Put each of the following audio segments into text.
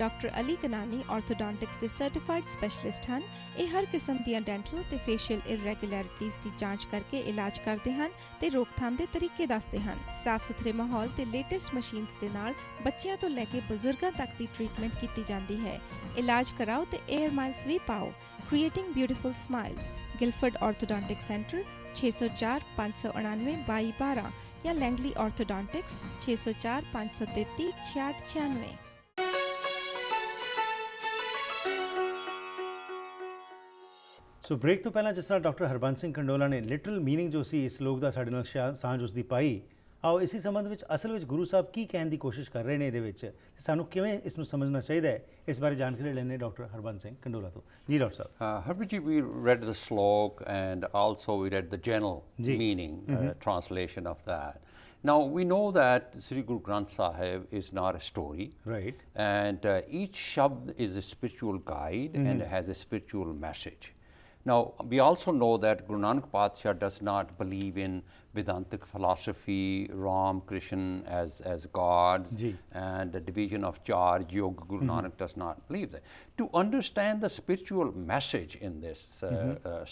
Doctor Ali ਕਨਾਨੀ ਆਰਥੋਡੋਂਟਿਕਸ ਦੇ certified specialist ਹਨ। ਇਹ ਹਰ ਕਿਸਮ ਦੀਆਂ ਡੈਂਟਲ ਤੇ ਫੇਸ਼ੀਅਲ ਇਰੈਗੂਲੈਰਿਟੀਜ਼ ਦੀ ਜਾਂਚ ਕਰਕੇ ਇਲਾਜ ਕਰਦੇ ਹਨ ਤੇ ਰੋਕਥਾਮ ਦੇ ਤਰੀਕੇ ਦੱਸਦੇ ਹਨ। ਸਾਫ਼ ਸੁਥਰੇ ਮਾਹੌਲ ਤੇ ਲੇਟੈਸਟ ਮਸ਼ੀਨਸ ਦੇ ਨਾਲ ਬੱਚਿਆਂ ਤੋਂ ਲੈ ਕੇ ਬਜ਼ੁਰਗਾਂ ਤੱਕ ਦੀ ਟ੍ਰੀਟਮੈਂਟ ਕੀਤੀ ਜਾਂਦੀ ਹੈ। ਇਲਾਜ ਕਰਾਓ ਤੇ 에ਅਰ ਮਾਈਲਸ ਵੀ ਪਾਓ। Creating beautiful smiles, Guilford orthodontic centre 604 599 2212 या लैंगली ऑर्थोडोंटिक्स 604 533 6696। ਸੋ ਬ੍ਰੇਕ ਤੋਂ ਪਹਿਲਾਂ ਜਿਸ ਤਰ੍ਹਾਂ ਡਾਕਟਰ ਹਰਬੰਸ ਸਿੰਘ ਕੰਡੋਲਾ ਨੇ ਲਿਟਰਲ ਮੀਨਿੰਗ ਜੋ ਸੀ ਇਸ ਲੋਕ ਦਾ ਸਾਡੇ ਨਾਲ ਸਾਂਝ ਉਸ ਦੀ ਪਾਈ, ਆਓ ਇਸੇ ਸੰਬੰਧ ਵਿੱਚ ਅਸਲ ਵਿੱਚ ਗੁਰੂ ਸਾਹਿਬ ਕੀ ਕਹਿਣ ਦੀ ਕੋਸ਼ਿਸ਼ ਕਰ ਰਹੇ ਨੇ ਇਹਦੇ ਵਿੱਚ, ਸਾਨੂੰ ਕਿਵੇਂ ਇਸ ਨੂੰ ਸਮਝਣਾ ਚਾਹੀਦਾ ਹੈ, ਇਸ ਬਾਰੇ ਜਾਣਕਾਰੀ ਲੈਣੇ ਡਾਕਟਰ ਹਰਬੰਸ ਸਿੰਘ ਕੰਡੋਲਾ ਤੋਂ। ਜੀ doctor Sahib. Harbhajan ji, we read the slok and also we read the general meaning, translation of that. Now we know that Sri Guru Granth Sahib is not a story, right? And each shabd is a spiritual guide and has a spiritual message. Now we also know that Guru Nanak Padshah does not believe in Vedantic philosophy, Ram, Krishna as gods, and the division of charge, Yoga. Guru Nanak does not believe that. To understand the spiritual message in this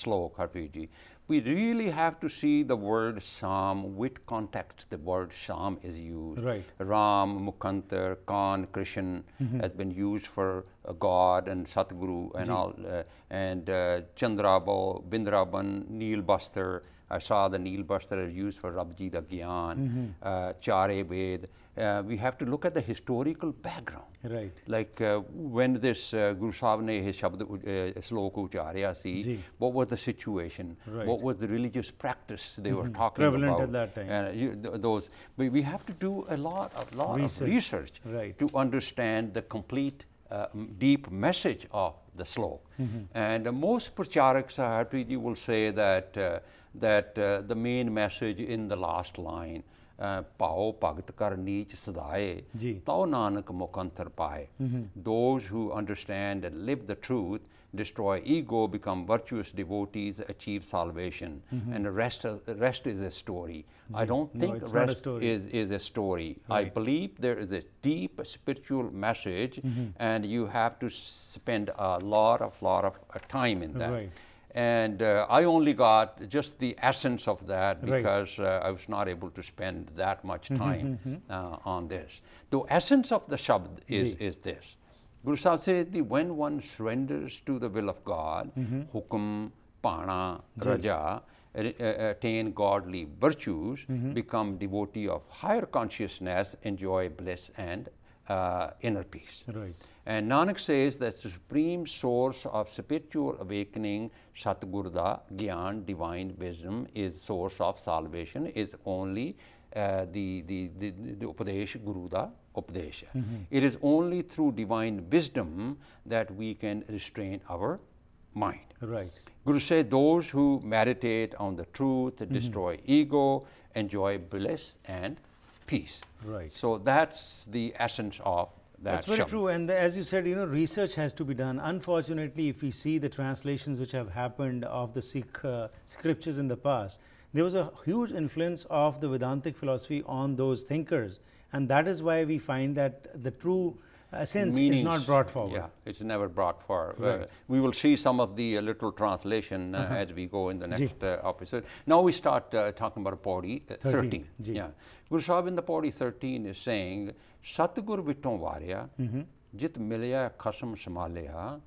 slok, Harbhajan ji, we really have to see the word Sham, which context the word Sham is used. Right. Ram, Mukhantar, Khan, Krishna has been used for God and Satguru and all, and Chandrabal, Bindraban, Neel Bastar. I saw the Neel Bastar is used for Rabji da Gyan, Chare Ved. We have to look at the historical background. Right. Like when this Guru Sahib ne his shabd slok ucharya si, what was the situation? Right. What was the religious practice they were talking prevalent about? at that time. Those we have to do a lot of research to understand the complete deep message of the slok. And most pracharaks, Harbhajan, will say that the main message in the last line, Pao Bhagat Kar Neech Sadaye, Tao Nanak Mukhantar Paye. Those who understand and live the truth, destroy ego, become virtuous devotees, achieve salvation. And the rest is a story. I don't think the rest is a story. I believe there is a deep spiritual message, and you have to spend a lot of time in that. Right. And I only got just the essence of that because I was not able to spend that much time on this. The essence of the Shabd is this. Guru Sahib says that when one surrenders to the will of God, Hukum, Pana, Raja, attain godly virtues, become devotee of higher consciousness, enjoy bliss and inner peace. Right. And Nanak says that the supreme source of spiritual awakening, Satguru da Gyan, divine wisdom, is source of salvation, is only the Upadesh, Guru da Upadesh. It is only through divine wisdom that we can restrain our mind. Right. Guru said those who meditate on the truth, destroy ego, enjoy bliss and peace. Right. So that's the essence of that. That's very true. And as you said, research has to be done. Unfortunately, if we see the translations which have happened of the Sikh scriptures in the past, there was a huge influence of the Vedantic philosophy on those thinkers. And that is why we find that the true essence is not brought forward. Yeah, it's never brought forward. Right. We will see some of the literal translation as we go in the next episode. Now we start talking about Pauri 13. Yeah. Guru Sahib in the Pauri 13 is saying, Satgur Vitton Varya, Jit Milya Khasam Samalya,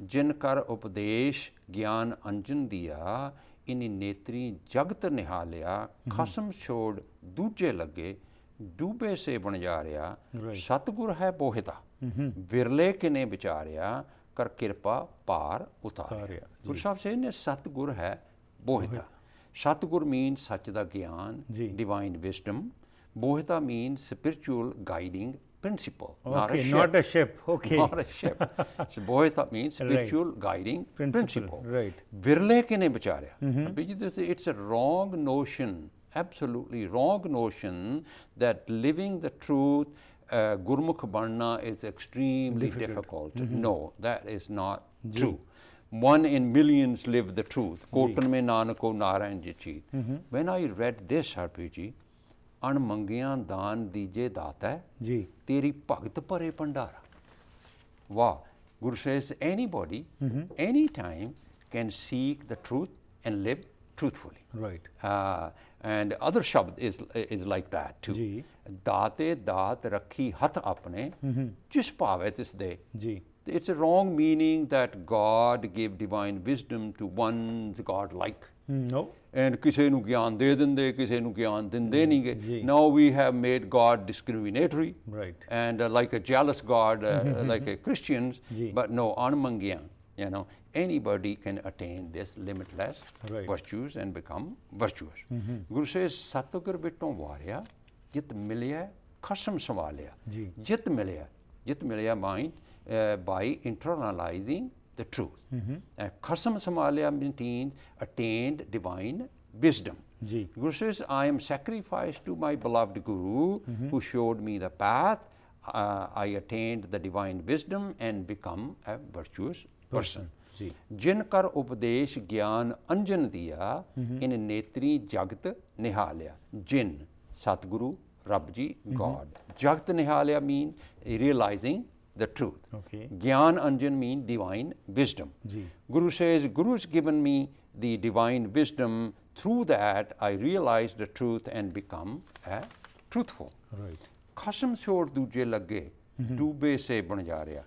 Jin Kar Upadesh Gyan Anjan Diya, Ini Netri Jagat Nihalya, Khasam Chod Duje Lage, डूबे से बन जा रहा सतगुर है बोहिता विरले किने बिचारिया कर कृपा पार उतारिया। गुरु साहब से ने सतगुर है बोहिता। सतगुर मीन सच दा ज्ञान, डिवाइन विजडम। बोहिता mean spiritual guiding principle. Okay, not a ship. Okay. Not a ship. So bohita means spiritual guiding principle. Right. Virle kine bacharya. It's a wrong notion, absolutely wrong notion that living the truth, Gurmukh banna is extremely difficult. No, that is not true. One in millions live the truth. Kotan mein Nanako Narayan ji cheet. When I read this, Harbhajan, ਅਣਮੰਗਿਆਂ ਦਾਨ ਦੀਜੇ ਦਾਤਾ ਜੀ ਤੇਰੀ ਭਗਤ ਭਰੇ ਭੰਡਾਰਾ। Wow. Guru says anybody, anytime can seek the truth and live truthfully. Right. And other shabd is like that too. जी. दाते दात रखी हथ अपने जिस पावे तिस दे. जी. It's a wrong meaning that God gave divine wisdom to one's God like. No. And ਕਿਸੇ ਨੂੰ ਗਿਆਨ ਦੇ ਦਿੰਦੇ ਕਿਸੇ ਨੂੰ ਗਿਆਨ ਦਿੰਦੇ ਨਹੀਂ ਜੀ. ਗਏ. Now we have made God discriminatory. Right. And like a jealous God, like a Christians, ji. but no, anmangyan, you know, anybody can attain this limitless Right. virtues and become virtuous. Guru says, Satgur bitton varya, jit milya, khasam savalya. Ji. Jit milya mind by internalizing the truth. Khasam samalya means attained divine wisdom. Ji. Guru says, I am sacrificed to my beloved Guru who showed me the path. I attained the divine wisdom and become a virtuous person. जी. जिन कर उपदेश ज्ञान अंजन दिया इन नेत्री जगत निहालिया. Jin, Satguru, Rabji, God. Jagत nihalya means realizing the truth. Okay. Gyan Anjan means divine wisdom. Ji. Guru says, Guru's given me the divine wisdom. Through that, I realize the truth and become truthful. Right. Khasam chhod duje lage, dube se banjarya.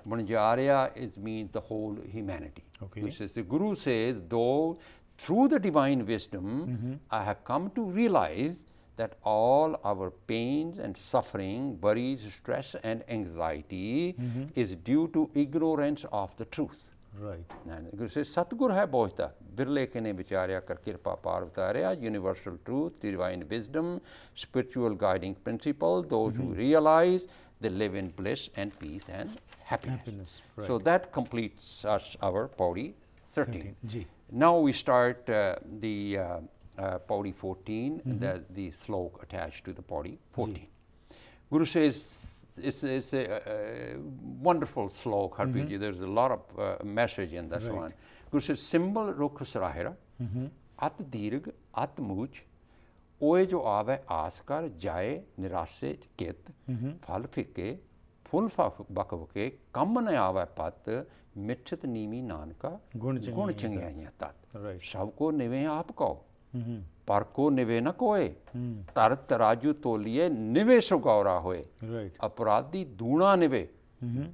Banjarya is means the whole humanity. Okay. Which is the Guru says, though through the divine wisdom, I have come to realize that all our pains and suffering, worries, stress and anxiety is due to ignorance of the truth. Right. And Guru says, Satgur hai bohta, birle ke ne vicharya kar kirpa par utarya, universal truth, divine wisdom, spiritual guiding principle, those who realize, they live in bliss and peace and happiness. Right. So that completes our Pauri 13. Ji. Now we start the Pauri 14, the slok attached to the Pauri 14. Guru says, it's a wonderful slok, Harpreet. There's a lot of message in this one. Guru says, symbol rukh sarahira, at dirg, at much, oe jo aave askar jaye nirase kit, phal phike, full bakavke, kam ne aave pat, mitchit nimi nanka, gun changaya tat. Right. Sabko nive aap kau. पर को निवे न कोय तर तराजू तोलिए निवे सुगौरा होए. Right. अपराधी दूना निवे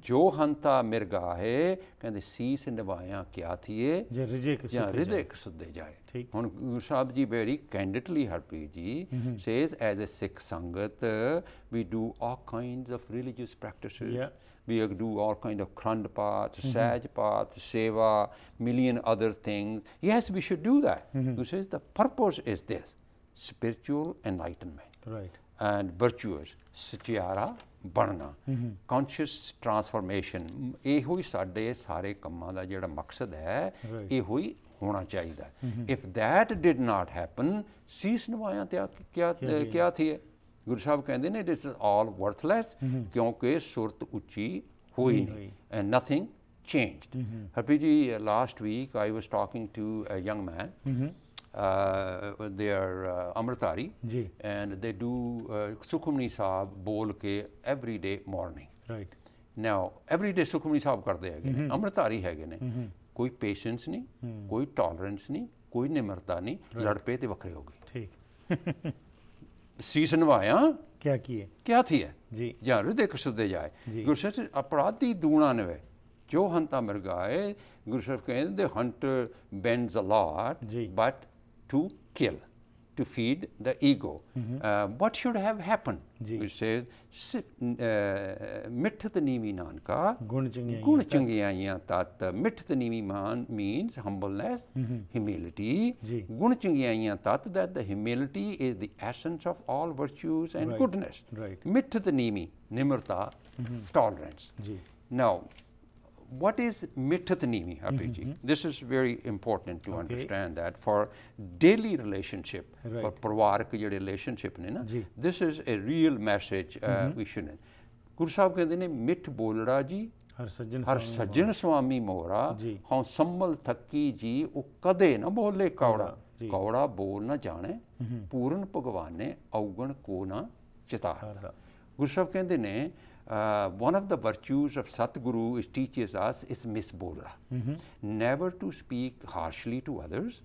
जो हंता मिर्गा है कहते सीस निभाया क्या थिए जे रिजे के या सुते हृदय जाए. सुधे जाए. ठीक. ਹੁਣ Guru Sahib ji very candidly Harpreet ji says as a Sikh Sangat we do all kinds of religious practices. Yeah. We do all kind of Khand Path, Saj Path, Seva, million other things. Yes, we should do that. Who says the purpose is this, spiritual enlightenment. Right. And virtuous, Satyara Banna, conscious transformation. ਇਹੋ ਹੀ ਸਾਡੇ ਸਾਰੇ ਕੰਮਾਂ ਦਾ ਜਿਹੜਾ ਮਕਸਦ ਹੈ ਇਹੋ ਹੀ ਹੋਣਾ ਚਾਹੀਦਾ. If that did not happen, ਸੀਸ ਨਵਾਇਆ ਤੇ ਕਿਆ ਥੀ? ਗੁਰੂ ਸਾਹਿਬ ਕਹਿੰਦੇ ਨੇ this is all worthless ਕਿਉਂਕਿ ਸੁਰਤ ਉੱਚੀ ਹੋਈ ਨਹੀਂ and nothing changed. Harpreet ji, last week I was talking to a young man. They are Amritari ji. and they do Sukhmani Sahib bol ke every day morning. Right. Now every day Sukhmani Sahib ਕਰਦੇ ਹੈਗੇ ਨੇ, Amritari ਹੈਗੇ ਨੇ. ਕੋਈ patience ਨਹੀਂ, ਕੋਈ tolerance ਨਹੀਂ, ਕੋਈ ਨਿਮਰਤਾ ਨਹੀਂ, ਲੜ ਪਏ ਤੇ ਵੱਖਰੇ ਹੋ ਗਏ. ठीक. ਸੀਸ ਨਵਾਇਆ क्या किए? ਕਿਆ ਥੀ ਹੈ जी. ਜਾਂ ਹਿਰਦੇ ਕਸੁਦੇ ਜਾਏ. ਜੀ. ਗੁਰੂ ਸਾਹਿਬ ਅਪਰਾਧੀ ਦੂਣਾ ਨਵੇ ਜੋ ਹੰਤਾ ਮਿਰਗਾਏ. ਗੁਰੂ ਸਾਹਿਬ ਕਹਿੰਦੇ the hunter bends a lot ਜੀ. but to kill, to feed the ego. What should have happened? Ji. Which says mithat nimi nanka गुण चंगियाई gun changiyaiyan tat. Mithat nimi man means humbleness, humility. Ji. Gun changiyaiyan tat, that the humility is the essence of all virtues and Right. goodness. Right. Mithat nimi, nimrta, tolerance. Ji. Now, what is mithat nimi, Harpreet ji? This is very important to Okay. understand that for daily relationship, Right. for parivarik ਜਿਹੜੇ relationship ਨੇ ਨਾ, ਜੀ. this is a real message we should. Guru Sahib ਕਹਿੰਦੇ ਨੇ ਮਿੱਠ ਬੋਲੜਾ ਜੀ हर सज्जन ਹਰ स्वामी ਸੱਜਣ ਸੁਆਮੀ ਮੋਰਾ ਜੀ. ਹਉ ਸੰਭਲ ਥੱਕੀ ਜੀ ਉਹ ਕਦੇ ਨਾ ਬੋਲੇ ਕੌੜਾ. ਜੀ. ਕੌੜਾ ਬੋਲ ਨਾ ਜਾਣੇ ਪੂਰਨ ਭਗਵਾਨ ਨੇ ਔਗਣ ਕੋ ਨਾ ਚਿਤਾਰਦਾ. हर ਗੁਰੂ ਸਾਹਿਬ ਕਹਿੰਦੇ ਨੇ one of the virtues of Satguru is teaches us is misbola, never to speak harshly to others,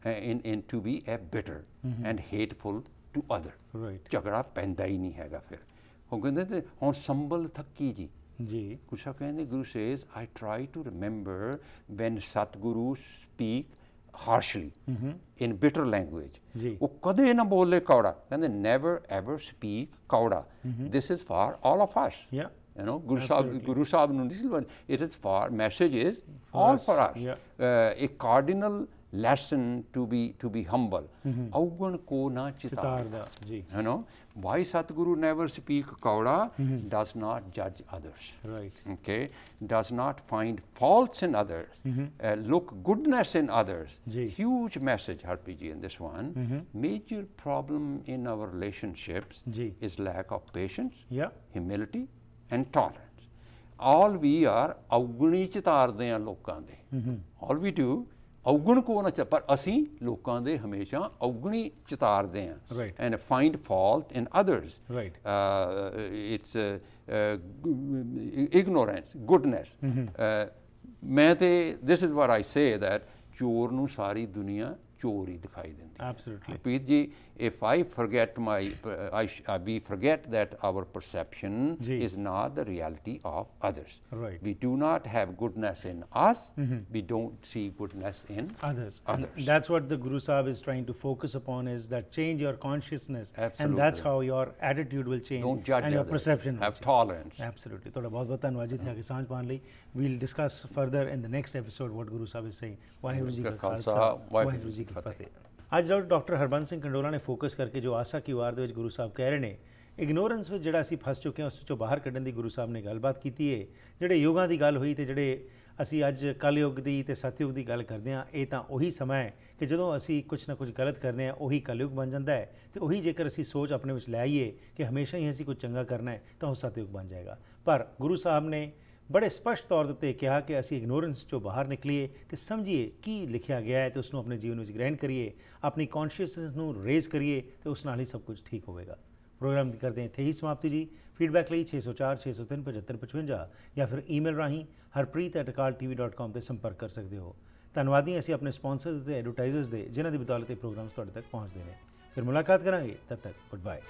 in to be a bitter and hateful to other. Right. ਝਗੜਾ ਪੈਂਦਾ ਹੀ ਨਹੀਂ ਹੈਗਾ ਫਿਰ ਉਹ ਕਹਿੰਦੇ ਤੇ ਹੁਣ ਸੰਭਲ ਥੱਕੀ ਜੀ ਜੀ ਗੁਰੂ ਸਾਹਿਬ ਕਹਿੰਦੇ Guru says I try to remember when Satguru speak harshly in bitter language ਉਹ ਕਦੇ ਨਾ ਬੋਲੇ ਕੌੜਾ ਕਹਿੰਦੇ never ever speak ਕੌੜਾ this is for all of us you know Guru Sahib ਨੂੰ ਨਹੀਂ it is for message is all for us a cardinal lesson to be humble ਔਗਣ ਕੋ ਨਾ ਚਿਤਾਰਦਾ you know why Satguru never speak kauda does not judge others right okay does not find faults in others look goodness in others huge message Harpreet ji in this one major problem in our relationships is lack of patience humility and tolerance all we are ਔਗਣੀ ਚਿਤਾਰਦੇ ਆ ਲੋਕਾਂ ਦੇ all we do ਔਗਣ ਕੋ ਨਾ ਚ ਪਰ ਅਸੀਂ ਲੋਕਾਂ ਦੇ ਹਮੇਸ਼ਾ ਔਗਣੀ ਚਿਤਾਰਦੇ ਹਾਂ and find fault in others it's ignorance goodness ਮੈਂ ਤੇ this is what I say that ਚੋਰ ਨੂੰ ਸਾਰੀ ਦੁਨੀਆ ਚੋਰ ਹੀ ਦਿਖਾਈ ਦਿੰਦੀ absolutely Harpreet ji if I forget my we forget that our perception is not the reality of others right we do not have goodness in us we don't see goodness in others and that's what the Guru Sahib is trying to focus upon is that change your consciousness and that's how your attitude will change don't judge and your others. perception have tolerance absolutely ਤੁਹਾਡਾ ਬਹੁਤ ਬਹੁਤ ਧੰਨਵਾਦ ਜੀ ਇੱਥੇ ਸਾਂਝ ਪਾਉਣ ਲਈ we'll discuss further in the next episode what Guru Sahib is saying Waheguru ji ਕਾ ਖਾਲਸਾ ਵਾਹਿਗੁਰੂ ਜੀ ਕੀ ਫਤਿਹ ਅੱਜ ਡਾਕਟਰ ਹਰਬੰਸ ਸਿੰਘ ਕੰਡੋਲਾ ਨੇ ਫੋਕਸ ਕਰਕੇ ਜੋ ਆਸਾ ਕੀ ਵਾਰ ਦੇ ਵਿੱਚ ਗੁਰੂ ਸਾਹਿਬ ਕਹਿ ਰਹੇ ਨੇ ਇਗਨੋਰੈਂਸ ਵਿੱਚ ਜਿਹੜਾ ਅਸੀਂ ਫਸ ਚੁੱਕੇ ਹਾਂ ਉਸ ਵਿੱਚੋਂ ਬਾਹਰ ਕੱਢਣ ਦੀ ਗੁਰੂ ਸਾਹਿਬ ਨੇ ਗੱਲਬਾਤ ਕੀਤੀ ਹੈ ਜਿਹੜੇ ਯੁੱਗਾਂ ਦੀ ਗੱਲ ਹੋਈ ਤੇ ਜਿਹੜੇ ਅਸੀਂ ਅੱਜ ਕਲਯੁੱਗ ਦੀ ਤੇ ਸਤਯੁੱਗ ਦੀ ਗੱਲ ਕਰਦੇ ਹਾਂ ਇਹ ਤਾਂ ਉਹੀ ਸਮਾਂ ਹੈ ਕਿ ਜਦੋਂ ਅਸੀਂ ਕੁਝ ਨਾ ਕੁਝ ਗਲਤ ਕਰਦੇ ਹਾਂ ਉਹੀ ਕਲਯੁੱਗ ਬਣ ਜਾਂਦਾ ਹੈ ਤੇ ਉਹੀ ਜੇਕਰ ਅਸੀਂ ਸੋਚ ਆਪਣੇ ਵਿੱਚ ਲੈ ਆਈਏ ਕਿ ਹਮੇਸ਼ਾ ਹੀ ਅਸੀਂ ਕੁਝ ਚੰਗਾ ਕਰਨਾ ਹੈ ਤਾਂ ਉਹ ਸਤਯੁੱਗ ਬਣ ਜਾਏਗਾ ਪਰ ਗੁਰੂ ਸਾਹਿਬ ਨੇ ਬੜੇ ਸਪਸ਼ਟ ਤੌਰ ਦੇ ਉੱਤੇ ਕਿਹਾ ਕਿ ਅਸੀਂ ਇਗਨੋਰੈਂਸ 'ਚੋਂ ਬਾਹਰ ਨਿਕਲੀਏ ਤੇ ਸਮਝੀਏ ਕੀ ਲਿਖਿਆ ਗਿਆ ਹੈ ਤੇ ਉਸ ਨੂੰ ਆਪਣੇ ਜੀਵਨ ਵਿੱਚ ਗ੍ਰਹਿਣ ਕਰੀਏ ਆਪਣੀ ਕੌਨਸ਼ੀਅਸਨੈਸ ਨੂੰ ਰੇਜ਼ ਕਰੀਏ ਤੇ ਉਸ ਨਾਲ ਹੀ ਸਭ ਕੁਝ ਠੀਕ ਹੋਵੇਗਾ ਪ੍ਰੋਗਰਾਮ ਦੀ ਕਰਦੇ ਹਾਂ ਇੱਥੇ ਹੀ ਸਮਾਪਤੀ ਜੀ ਫੀਡਬੈਕ ਲਈ 604 603 7555 ਜਾਂ ਫਿਰ ਈਮੇਲ ਰਾਹੀਂ harpreet@akaltv.com ਤੇ ਸੰਪਰਕ ਕਰ ਸਕਦੇ ਹੋ ਧੰਨਵਾਦੀ ਅਸੀਂ ਆਪਣੇ ਸਪਾਂਸਰਸ ਤੇ ਐਡਵਰਟਾਈਜ਼ਰਸ ਦੇ ਜਿਨ੍ਹਾਂ ਦੀ ਬਦੌਲਤ ਇਹ ਪ੍ਰੋਗਰਾਮਸ ਤੁਹਾਡੇ ਤੱਕ ਪਹੁੰਚਦੇ ਨੇ ਫਿਰ ਮੁਲਾਕਾਤ ਕਰਾਂਗੇ ਤਦ ਤੱਕ ਗੁੱਡ ਬਾਏ